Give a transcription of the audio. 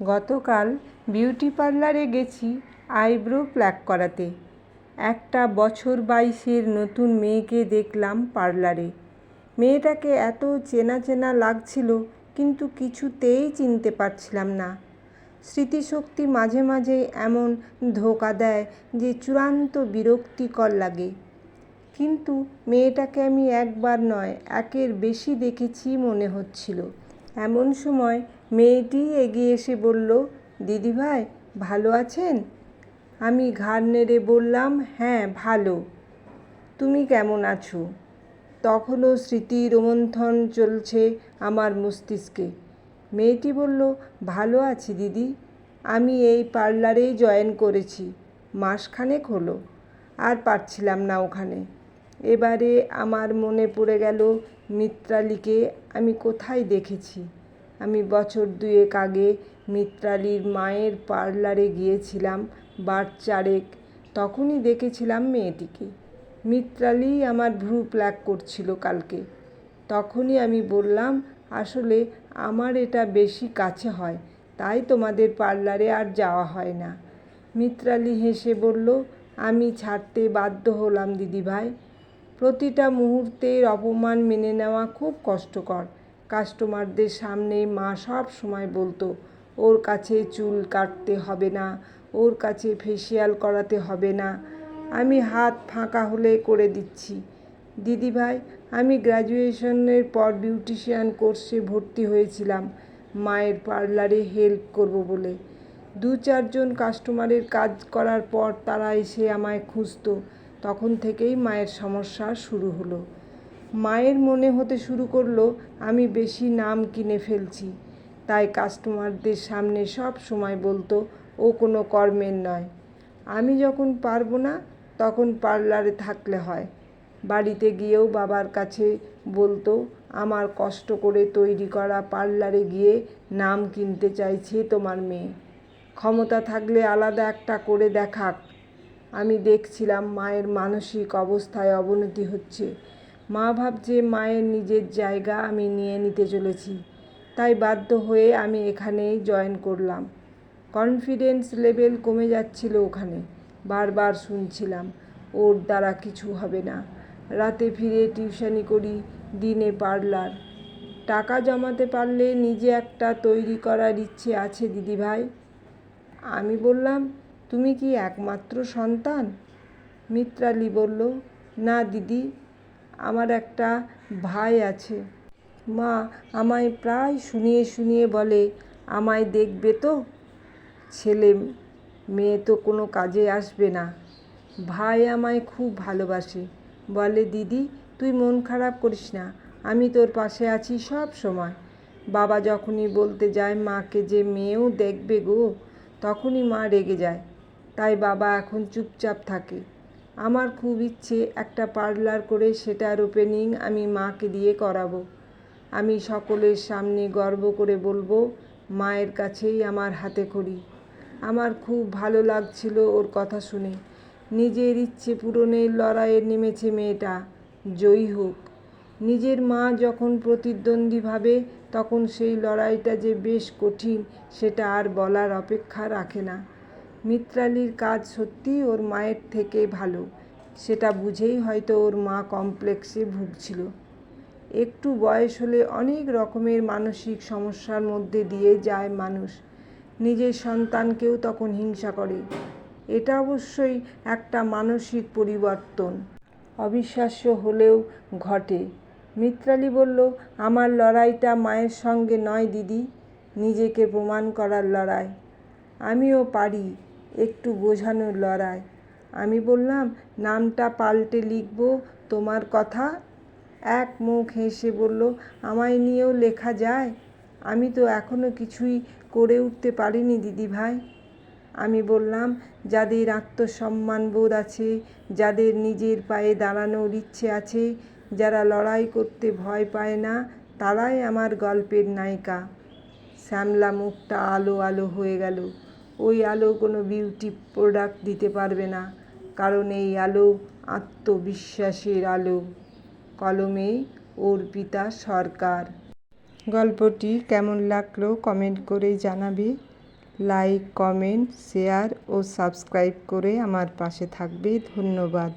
গতকাল বিউটি পার্লারে গেছি আইব্রো প্লাক করাতে। একটা বছর 22-এর নতুন মেয়েকে দেখলাম পার্লারে। মেয়েটাকে এত চেনা চেনা লাগছিল, কিন্তু কিছুতেই চিনতে পারছিলাম না। স্মৃতিশক্তি মাঝে মাঝে এমন ধোঁকা দেয় যে চূড়ান্ত বিরক্তিকর লাগে। কিন্তু মেয়েটাকে আমি একবার নয়, একের বেশি দেখেছি মনে হচ্ছিল। এমন সময় মেয়েটি এগিয়ে এসে বলল, দিদিভাই ভালো আছেন? আমি ঘাড় নেড়ে বললাম, হ্যাঁ ভালো। তুমি কেমন আছো? তখনও স্মৃতি রোমন্থন চলছে আমার মস্তিষ্কে। মেয়েটি বলল, ভালো আছি দিদি। আমি এই পার্লারেই জয়েন করেছি, মাসখানেক হলো। আর পারছিলাম না ওখানে। এবারে আমার মনে পড়ে গেল মিত্রালীকে আমি কোথায় দেখেছি। আমি বছর 2 আগে মিত্রালীর মায়ের পার্লারে গিয়েছিলাম 4 তখনই দেখেছিলাম মেয়েটিকে। মিত্রালী আমার ভ্রু প্লাক করছিল কালকে। তখনই আমি বললাম, আসলে আমার এটা বেশি কাছে হয়, তাই তোমাদের পার্লারে আর যাওয়া হয় না। মিত্রালী হেসে বলল, আমি ছাড়তে বাধ্য হলাম দিদিভাই। প্রতিটা মুহূর্তের অপমান মেনে নেওয়া খুব কষ্টকর। কাস্টমারদের সামনে মা সব সময় বলতো, ওর কাছে চুল কাটতে হবে না, ওর কাছে ফেসিয়াল করাতে হবে না। আমি হাত ফাঁকা হলে করে দিচ্ছি। দিদিভাই, আমি গ্র্যাজুয়েশনের পর বিউটিশিয়ান কোর্সে ভর্তি হয়েছিলাম মায়ের পার্লারে হেল্প করব বলে। 2-4 জন কাস্টমারের কাজ করার পর তারা এসে আমায় খুঁজতো। তখন থেকেই মায়ের সমস্যা শুরু হলো। মায়ের মনে হতে শুরু করলো আমি বেশি নাম কিনে ফেলছি। তাই কাস্টমারদের সামনে সব সময় বলতো, ও কোনো কর্মের নয়। আমি যখন পারবো না তখন পার্লারে থাকলে হয়। বাড়িতে গিয়েও বাবার কাছে বলতো, আমার কষ্ট করে তৈরি করা পার্লারে গিয়ে নাম কিনতে চাইছে তোমার মেয়ে। ক্ষমতা থাকলে আলাদা একটা করে দেখাক। আমি দেখছিলাম মায়ের মানসিক অবস্থায় অবনতি হচ্ছে। মা ভাবছে মায়ের নিজের জায়গা আমি নিয়ে নিতে চলেছি। তাই বাধ্য হয়ে আমি এখানেই জয়েন করলাম। কনফিডেন্স লেভেল কমে যাচ্ছিল ওখানে। বারবার শুনছিলাম, ওর দ্বারা কিছু হবে না। রাতে ফিরে টিউশনি করি, দিনে পার্লার। টাকা জমাতে পারলে নিজে একটা তৈরি করার ইচ্ছে আছে দিদিভাই। আমি বললাম, তুমি কি একমাত্র সন্তান? মিত্রালী বলল, না দিদি, আমার একটা ভাই আছে। মা আমায় প্রায় শুনিয়ে শুনিয়ে বলে, আমায় দেখবে তো? ছেলে মেয়ে তো কোনো কাজে আসবে না। ভাই আমায় খুব ভালোবাসে, বলে, দিদি তুই মন খারাপ করিস না, আমি তোর পাশে আছি সব সময়। বাবা যখনই বলতে যায় মাকে যে মেয়েও দেখবে গো, তখনই মা রেগে যায়। তাই বাবা এখন চুপচাপ থাকে। আমার খুব ইচ্ছে একটা পার্লার করে সেটার ওপেনিং আমি মাকে দিয়ে করাবো। আমি সকলের সামনে গর্ব করে বলবো, মায়ের কাছেই আমার হাতেখড়ি। আমার খুব ভালো লাগছিল ওর কথা শুনে। নিজের ইচ্ছে পূরণের লড়াইয়ে নেমেছে মেয়েটা, জয়ী হোক। নিজের মা যখন প্রতিদ্বন্দ্বী ভাবে তখন সেই লড়াইটা যে বেশ কঠিন সেটা আর বলার অপেক্ষা রাখে না। মিত্রালীর কাজ সত্যিই ওর মায়ের থেকে ভালো। সেটা বুঝেই হয়তো ওর মা কমপ্লেক্সে ভুগছিল। একটু বয়স হলে অনেক রকমের মানসিক সমস্যার মধ্যে দিয়ে যায় মানুষ। নিজের সন্তানকেও তখন হিংসা করে। এটা অবশ্যই একটা মানসিক পরিবর্তন। অবিশ্বাস্য হলেও ঘটে। মিত্রালী বলল, আমার লড়াইটা মায়ের সঙ্গে নয় দিদি, নিজেকে প্রমাণ করার লড়াই। আমিও পারি, একটু বোঝানোর লড়াই। আমি বললাম, নামটা পাল্টে লিখব তোমার কথা? এক মুখ হেসে বলল, আমায় নিয়েও লেখা যায়? আমি তো এখনো কিছুই করে উঠতে পারিনি দিদিভাই। আমি বললাম, যাদের আত্মসম্মান বোধ আছে, যাদের নিজের পায়ে দাঁড়ানোর ইচ্ছে আছে, যারা লড়াই করতে ভয় পায় না, তারাই আমার গল্পের নায়িকা। শ্যামলা মুখটা আলো আলো হয়ে গেল। ওই আলো কোনো বিউটি প্রোডাক্ট দিতে পারবে না, কারণ এই আলো আত্মবিশ্বাসের আলো। কলমে অর্পিতা সরকার। গল্পটি কেমন লাগলো কমেন্ট করে জানাবে। লাইক, কমেন্ট, শেয়ার ও সাবস্ক্রাইব করে আমার পাশে থাকবে। ধন্যবাদ।